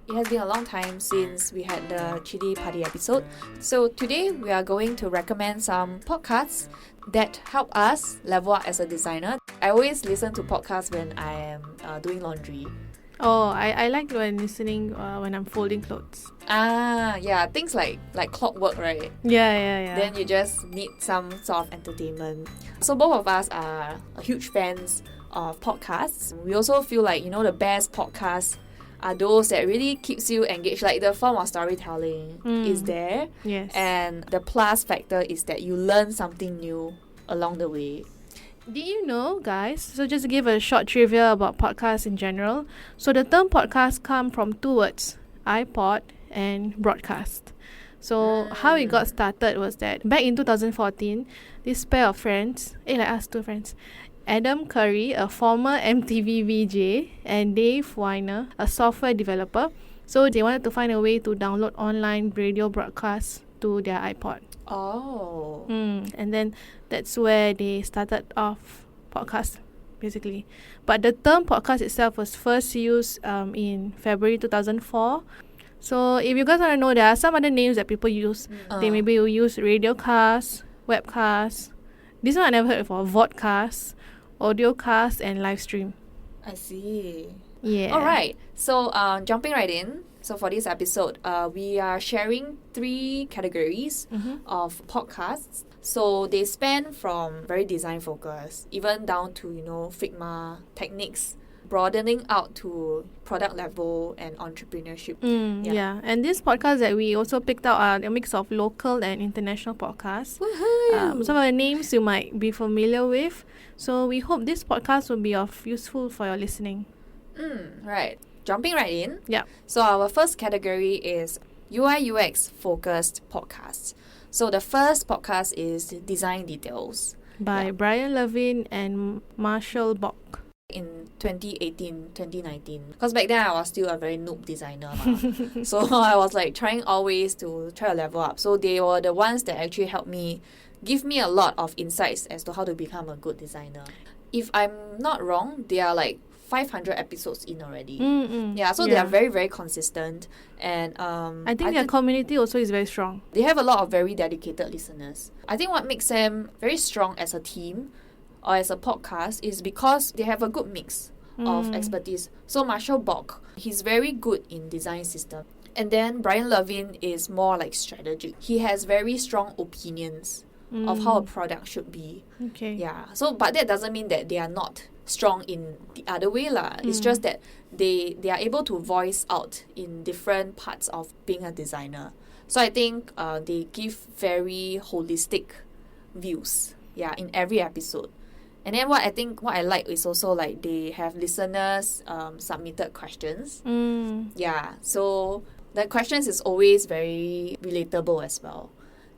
It has been a long time since we had the Chilli Padi episode. So today we are going to recommend some podcasts that help us level up as a designer. I always listen to podcasts when I am doing laundry. Oh, I like when listening when I'm folding clothes. Yeah, things like clockwork, right? Yeah. Then you just need some sort of entertainment. So both of us are huge fans of podcasts. We also feel like, the best podcasts are those that really keeps you engaged. Like the form of storytelling is there. Yes. And the plus factor is that you learn something new along the way. Did you know, guys? So just to give a short trivia about podcasts in general. So the term podcast come from two words, iPod and broadcast. So how it got started was that back in 2014, this pair of friends, like us two friends, Adam Curry, a former MTV VJ, and Dave Weiner, a software developer. So they wanted to find a way to download online radio broadcasts to their iPod. Oh. And then that's where they started off podcast, basically. But the term podcast itself was first used in February 2004. So if you guys want to know, there are some other names that people use. They maybe will use radiocast, webcast. This one I never heard before. Vodcast, audiocast, and live stream. I see. Yeah. Alright, so jumping right in. So for this episode, we are sharing 3 categories of podcasts. So they span from very design focused, even down to, Figma techniques, broadening out to product level and entrepreneurship. Yeah. And these podcasts that we also picked out are a mix of local and international podcasts. Some of the names you might be familiar with. So we hope this podcast will be of useful for your listening. Right. Jumping right in. Yeah. So our first category is UIUX focused podcasts. So the first podcast is Design Details By Brian Levin and Marshall Bock. In 2018, 2019. Because back then I was still a very noob designer. So I was trying always to try to level up. So they were the ones that actually helped me, give me a lot of insights as to how to become a good designer. If I'm not wrong, they are 500 episodes in already. They are very, very consistent. And I think their community also is very strong. They have a lot of very dedicated listeners. I think what makes them very strong as a team or as a podcast is because they have a good mix of expertise. So Marshall Bock, he's very good in design system. And then Brian Levin is more strategic. He has very strong opinions of how a product should be. Okay. Yeah. So but that doesn't mean that they are not strong in the other way lah. It's just that they are able to voice out in different parts of being a designer. So I think they give very holistic views in every episode. And then what I like is also they have listeners submitted questions. Yeah. So the questions is always very relatable as well.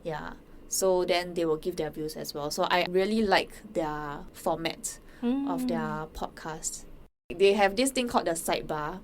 Yeah. So then they will give their views as well. So I really like their format of their podcast. They have this thing called the sidebar.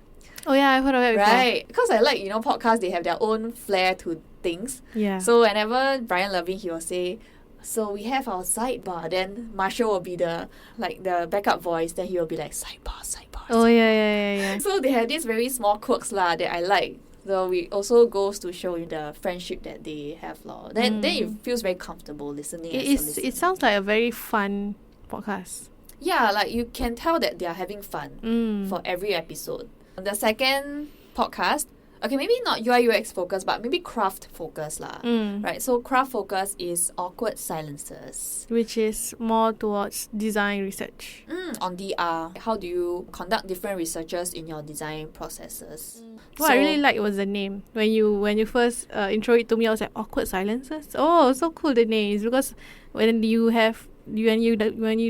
Oh yeah, I've heard of it before. Right. Because I like, podcasts, they have their own flair to things. Yeah. So whenever Brian Levin, he will say, so we have our sidebar. Then Marshall will be the backup voice. Then he will be like, sidebar. Oh yeah. So they have these very small quirks that I like. So it also goes to show you the friendship that they have. Then it feels very comfortable listening. It sounds like a very fun podcast. Yeah, you can tell that they are having fun for every episode. The second podcast, okay, maybe not UI UX focus, but maybe craft focus right? So craft focus is awkward silences, which is more towards design research. On DR, how do you conduct different researches in your design processes? What I really liked was the name. When you first intro it to me, I was like, awkward silences. Oh, so cool the name is, because when you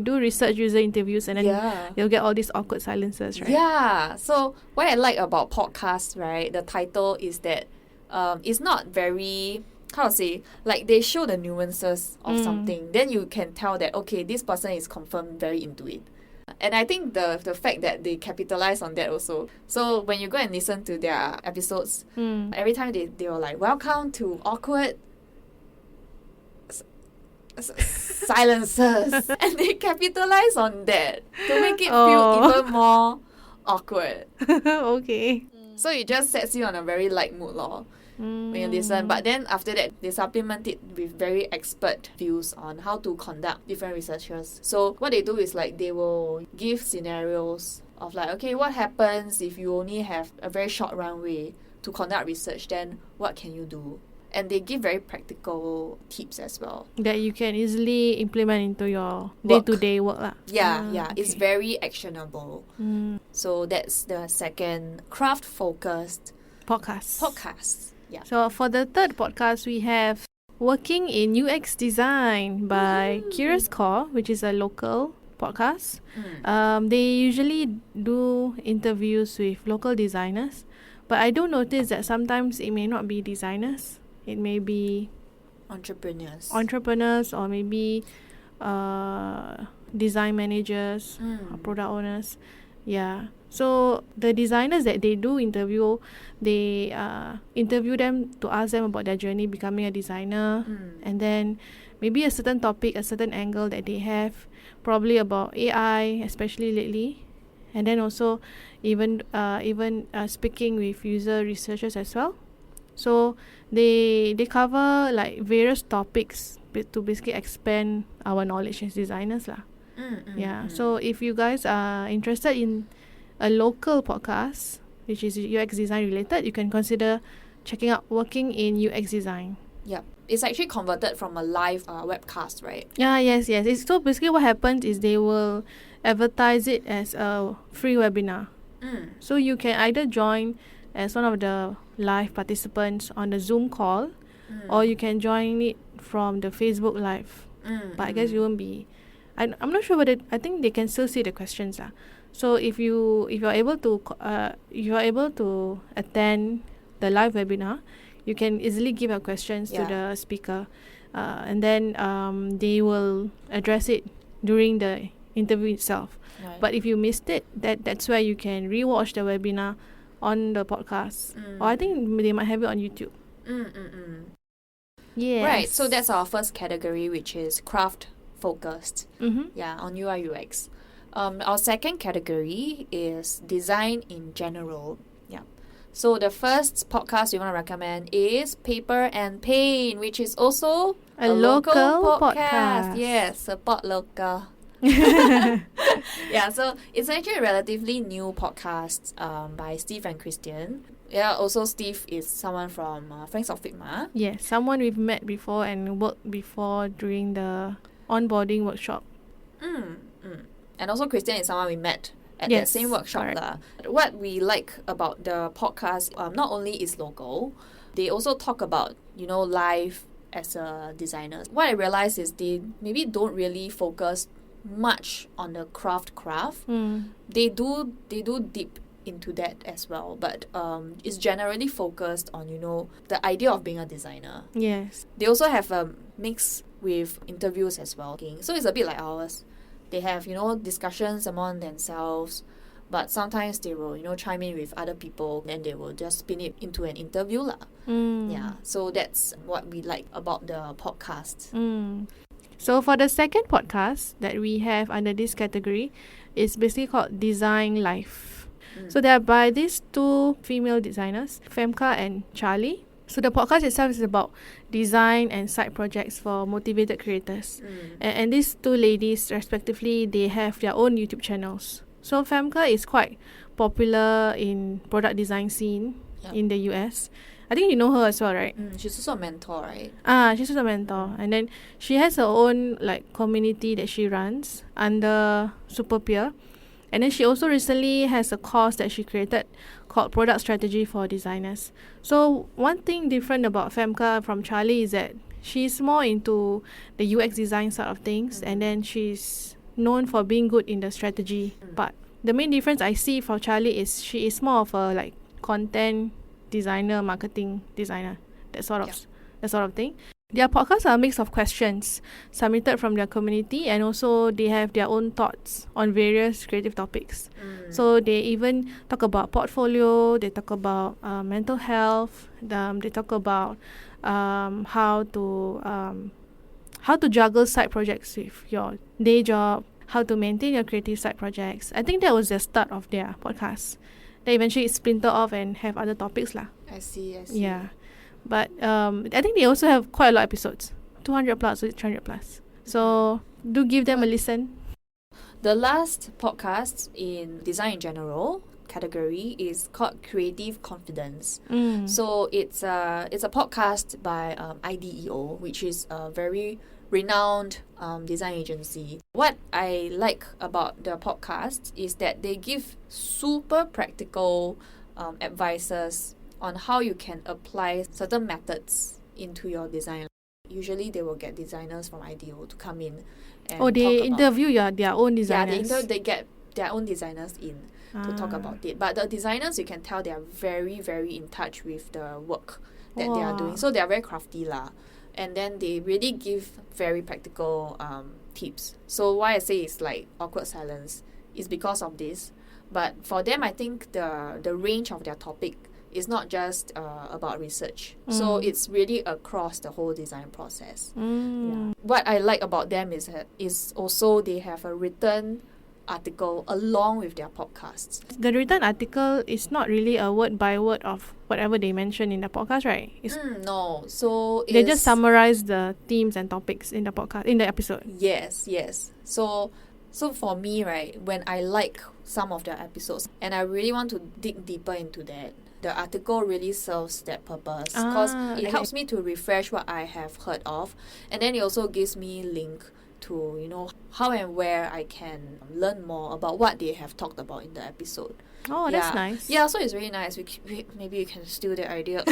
do research user interviews and then you'll get all these awkward silences, right? Yeah. So what I like about podcasts, right, the title is that it's not very, how to say, they show the nuances of something. Then you can tell that, okay, this person is confirmed very into it. And I think the fact that they capitalize on that also. So when you go and listen to their episodes, every time they were like, welcome to awkward silences. And they capitalize on that to make it feel even more awkward. Okay. So it just sets you on a very light mood lor when you listen. But then after that, they supplement it with very expert views on how to conduct different researches. So what they do is like they will give scenarios of like, okay, what happens if you only have a very short runway to conduct research, then what can you do? And they give very practical tips as well. That you can easily implement into your day-to-day work lah. Yeah, Okay. it's very actionable. So that's the second craft-focused podcast. Yeah. So for the third podcast, we have Working in UX Design by Curious Core, which is a local podcast. They usually do interviews with local designers, but I do notice that sometimes it may not be designers. It may be entrepreneurs or maybe design managers or product owners. Yeah. So the designers that they do interview, they interview them to ask them about their journey becoming a designer, and then maybe a certain topic, a certain angle that they have, probably about AI, especially lately, and then also even speaking with user researchers as well. So they cover like various topics to basically expand our knowledge as designers lah. So if you guys are interested in a local podcast which is UX design related, you can consider checking out Working in UX Design. Yep. It's actually converted from a live webcast, right? Yes. So basically what happens is they will advertise it as a free webinar. So you can either join as one of the live participants on the Zoom call, or you can join it from the Facebook live. But I guess you won't be. I'm not sure whether I think they can still see the questions lah. So if you're able to attend the live webinar, you can easily give your questions to the speaker, and then they will address it during the interview itself. Right. But if you missed it, that's where you can rewatch the webinar on the podcast, or I think they might have it on YouTube. Yes. Right. So that's our first category, which is craft focused. Yeah, on UI UX. Our second category is design in general. Yeah. So the first podcast we want to recommend is Paper and Paint, which is also a local podcast. Yes, support local. Yeah, so it's actually a relatively new podcast by Steve and Christian. Yeah, also Steve is someone from Franks of Figma. Yes, someone we've met before and worked before during the onboarding workshop. And also Christian is someone we met at that same workshop. What we like about the podcast, not only is local, they also talk about, life as a designer. What I realized is they maybe don't really focus much on the craft. They do deep into that as well, but it's generally focused on the idea of being a designer. Yes, they also have a mix with interviews as well, so it's a bit like ours. They have discussions among themselves, but sometimes they will chime in with other people, and they will just spin it into an interview lah. Yeah, so that's what we like about the podcast. So for the second podcast that we have under this category is basically called Design Life. So they are by these two female designers, Femka and Charlie. So the podcast itself is about design and side projects for motivated creators. And these two ladies, respectively, they have their own YouTube channels. So Femka is quite popular in product design scene in the US. I think you know her as well, right? She's also a mentor, right? She's also a mentor. And then she has her own community that she runs under Super Peer. And then she also recently has a course that she created called Product Strategy for Designers. So one thing different about Femka from Charlie is that she's more into the UX design side of things, and then she's known for being good in the strategy. But the main difference I see for Charlie is she is more of a content designer, marketing designer, that sort of thing. Their podcasts are a mix of questions submitted from their community, and also they have their own thoughts on various creative topics. So they even talk about portfolio, they talk about mental health, they talk about how to juggle side projects with your day job, how to maintain your creative side projects. I think that was the start of their podcast. then eventually it splinter off and have other topics lah. I see. Yeah. But I think they also have quite a lot of episodes. 200 plus or 300 plus. So do give them a listen. The last podcast in design in general category is called Creative Confidence. So it's a podcast by IDEO, which is a very renowned design agency. What I like about the podcast is that they give super practical advices on how you can apply certain methods into your design. Usually they will get designers from IDEO to come in and they talk interview their own designers. Yeah, they get their own designers in to talk about it. But the designers, you can tell they are very, very in touch with the work that they are doing. So they are very crafty lah. And then they really give very practical tips. So why I say it's like awkward silence is because of this. But for them, I think the range of their topic is not just about research. So it's really across the whole design process. Yeah. What I like about them is also they have a written article along with their podcasts. The written article is not really a word by word of whatever they mention in the podcast, right? No. So they just summarize the themes and topics in the podcast, in the episode. Yes. So for me, right, when I like some of the episodes and I really want to dig deeper into that, the article really serves that purpose because it helps me to refresh what I have heard of, and then it also gives me link to, you know, how and where I can learn more about what they have talked about in the episode. Oh, that's nice. Yeah, so it's really nice. Maybe you can steal that idea.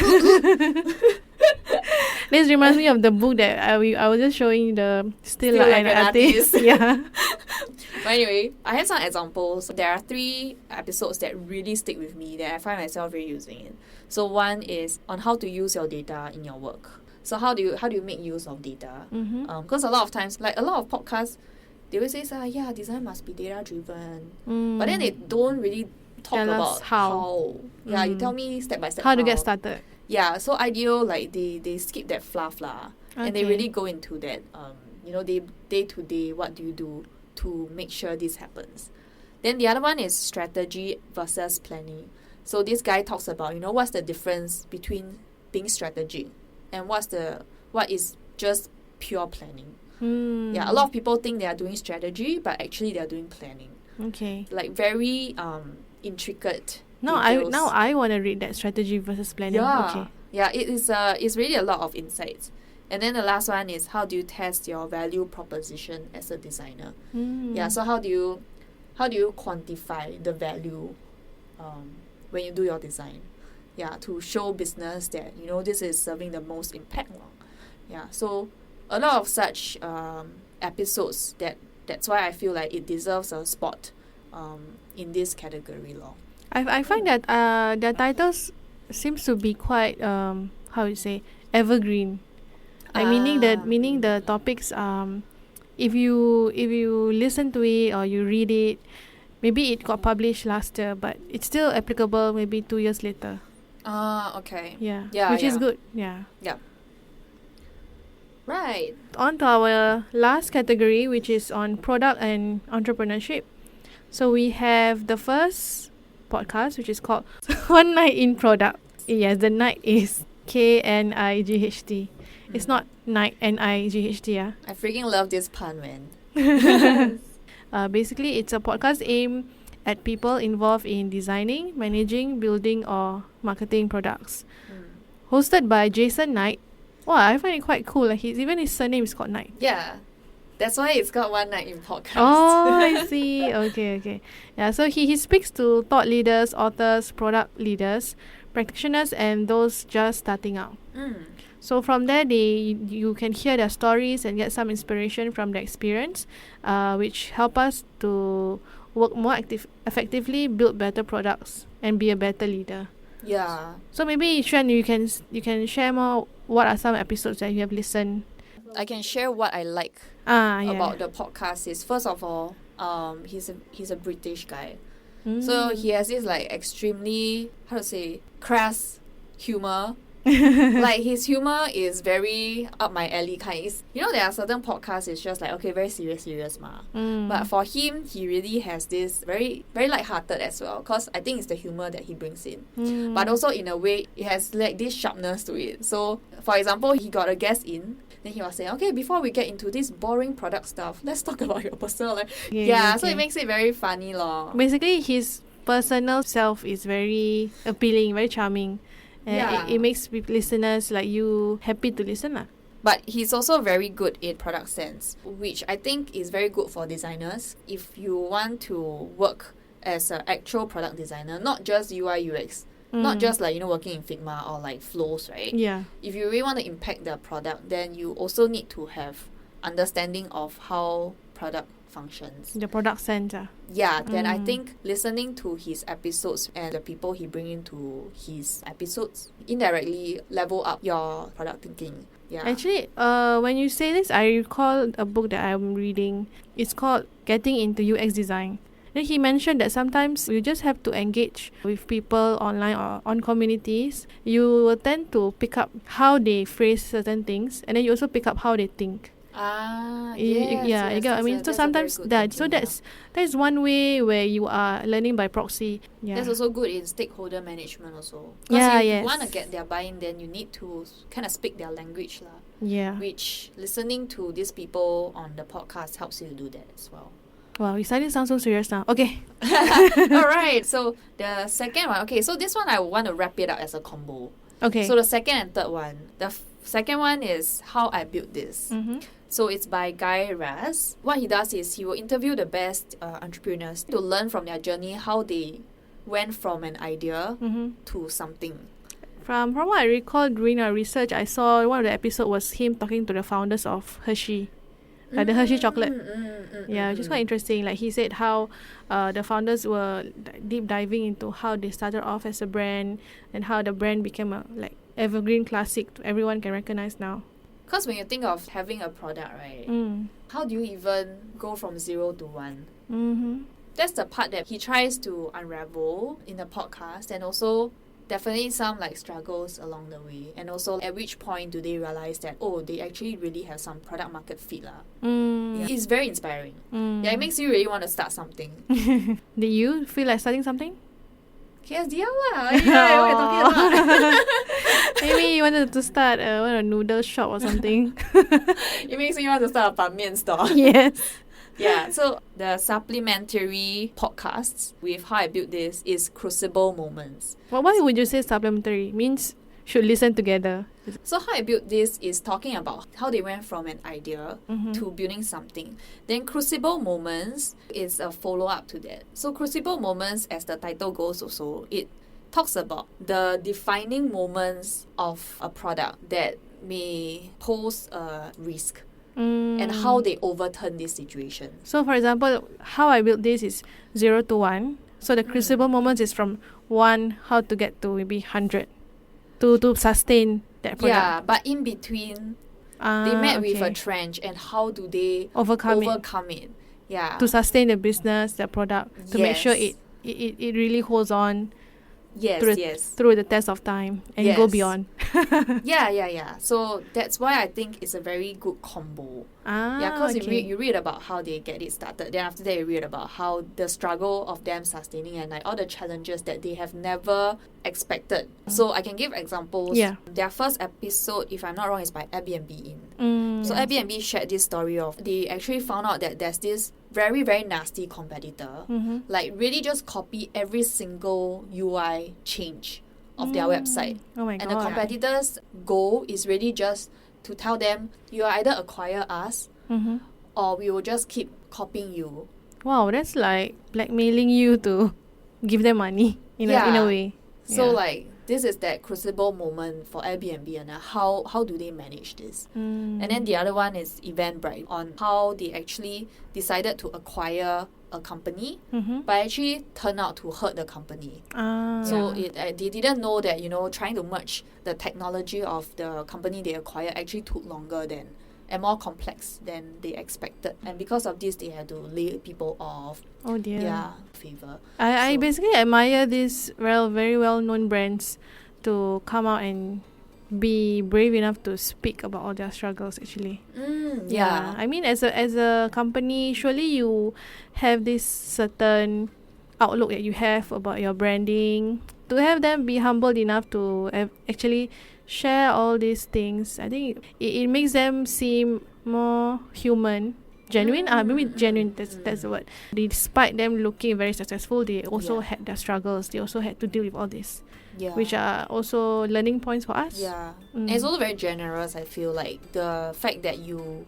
This reminds me of the book that I was just showing the Still Like an Artist. Yeah. But anyway, I have some examples. There are 3 episodes that really stick with me that I find myself really using it. So one is on how to use your data in your work. So how do you make use of data? Because a lot of times, like a lot of podcasts, they always say, design must be data driven. But then they don't really talk about how. Yeah, you tell me step by step how to get started. Yeah, so IDEO, like they skip that fluff lah, and they really go into that. They day to day, what do you do to make sure this happens? Then the other one is strategy versus planning. So this guy talks about, what's the difference between being strategic and what is just pure planning. Yeah, a lot of people think they are doing strategy, but actually they are doing planning. Okay. Like very intricate. Now I want to read that strategy versus planning. Yeah. Okay. Yeah, it's really a lot of insights. And then the last one is how do you test your value proposition as a designer? Yeah, so how do you quantify the value when you do your design? Yeah, to show business that this is serving the most impact. Yeah, so a lot of such episodes that's why I feel like it deserves a spot in this category law. I find that their titles seems to be quite evergreen. Meaning the topics if you listen to it or you read it, maybe it got published last year, but it's still applicable maybe 2 years later. Okay. Yeah. Which is good. Yeah. Yeah. Right. On to our last category, which is on product and entrepreneurship. So we have the first podcast, which is called One Night in Product. Yes, the night is KNIGHT. It's not night NIGHT. Yeah. I freaking love this pun, man. Basically, it's a podcast aimed at people involved in designing, managing, building, or marketing products. Hosted by Jason Knight. Wow, I find it quite cool. Like his surname is called Knight. Yeah. That's why it's got One Night in Podcast. Oh, I see. Okay. Yeah, so he speaks to thought leaders, authors, product leaders, practitioners, and those just starting out. So from there, you can hear their stories and get some inspiration from their experience, which help us to work more effectively, build better products, and be a better leader. Yeah. So maybe Xuan, you can share more. What are some episodes that you have listened? I can share what I like about the podcast. Is first of all, he's a British guy, so he has this like extremely crass humor Like his humor is very up my alley kind. There are certain podcasts, it's just like, okay, very serious ma. But for him, he really has this very, very lighthearted as well, because I think it's the humor that he brings in. But also in a way, it has like this sharpness to it. So, for example, he got a guest in, then he was saying, okay, before we get into this boring product stuff, let's talk about your personal life. So it makes it very funny lor. Basically, his personal self is very appealing, very charming. It makes listeners like you happy to listen lah. But he's also very good in product sense, which I think is very good for designers. If you want to work as an actual product designer, not just UI UX, not just like working in Figma or like flows, right? Yeah. If you really want to impact the product, then you also need to have understanding of how product functions. The product sense. Then I think listening to his episodes and the people he bring into his episodes indirectly level up your product thinking. Yeah. Actually, when you say this, I recall a book that I'm reading. It's called Getting into UX Design. Then he mentioned that sometimes you just have to engage with people online or on communities. You will tend to pick up how they phrase certain things, and then you also pick up how they think. You get what I mean. So sometimes that's one way where you are learning by proxy. Yeah. That's also good in stakeholder management also. Because if you want to get their buy-in, then you need to kind of speak their language lah. Yeah. Which listening to these people on the podcast helps you to do that as well. Wow, you suddenly sound so serious now. Okay. Alright, so the second one. Okay, so this one I want to wrap it up as a combo. Okay. So the second and third one. The second one is How I Built This. So it's by Guy Raz. What he does is he will interview the best entrepreneurs to learn from their journey how they went from an idea to something. From what I recall during our research, I saw one of the episodes was him talking to the founders of Hershey. The Hershey chocolate. Which is quite interesting. Like he said how the founders were deep diving into how they started off as a brand and how the brand became a like evergreen classic everyone can recognize now. Because when you think of having a product, right, how do you even go from 0 to 1? That's the part that he tries to unravel in the podcast, and also definitely some like struggles along the way, and also at which point do they realize that they actually really have some product market fit lah. It's very inspiring. It makes you really want to start something. Did you feel like starting something? KSDL lah. What are you talking about? Maybe you wanted to start a noodle shop or something. It makes me want to start a ban mian store. Yes. So the supplementary podcasts with How I Built This is Crucible Moments. Well, why would you say supplementary? Means should listen together. So How I Built This is talking about how they went from an idea to building something. Then Crucible Moments is a follow-up to that. So Crucible Moments, as the title goes also, it talks about the defining moments of a product that may pose a risk. And how they overturn this situation. So for example, How I Built This is 0 to 1. So the crucible moments is from 1, how to get to maybe 100 to sustain that product. Yeah, but in between, they met with a trench, and how do they overcome it? Yeah. To sustain the business, the product, to make sure it really holds on. Through the test of time and go beyond. Yeah. So that's why I think it's a very good combo. Because you read about how they get it started. Then after that, you read about how the struggle of them sustaining and like all the challenges that they have never expected. So I can give examples. Their first episode, if I'm not wrong, is by Airbnb in. So Airbnb shared this story of they actually found out that there's this very, very nasty competitor, like really just copy every single UI change of their website. Oh my God. And the competitor's goal is really just to tell them, you either acquire us or we will just keep copying you. Wow, that's like blackmailing you to give them money in a way. So like this is that crucible moment for Airbnb, and how do they manage this? And then the other one is Eventbrite, on how they actually decided to acquire a company, but actually turned out to hurt the company. So they didn't know that trying to merge the technology of the company they acquired actually took longer than and more complex than they expected, and because of this they had to lay people off. Oh dear. Favor. I basically admire these very well known brands to come out and be brave enough to speak about all their struggles actually. Yeah. I mean, as a company, surely you have this certain outlook that you have about your branding. To have them be humbled enough to actually share all these things, I think it makes them seem more human, genuine. Maybe genuine. That's the word. Despite them looking very successful, they also had their struggles. They also had to deal with all this, which are also learning points for us. Yeah, and it's also very generous. I feel like the fact that you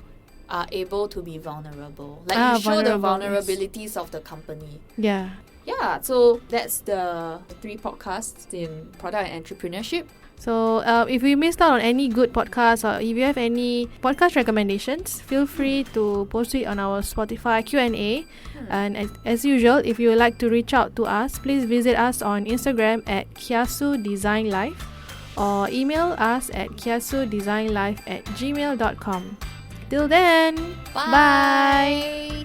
are able to be vulnerable, like you show the vulnerabilities of the company. Yeah, so that's the 3 podcasts in product and entrepreneurship. So if we missed out on any good podcasts, or if you have any podcast recommendations, feel free to post it on our Spotify Q&A. And as usual, if you would like to reach out to us, please visit us on Instagram at Kiasu Design Life or email us at kiasudesignlife@gmail.com. Till then, bye.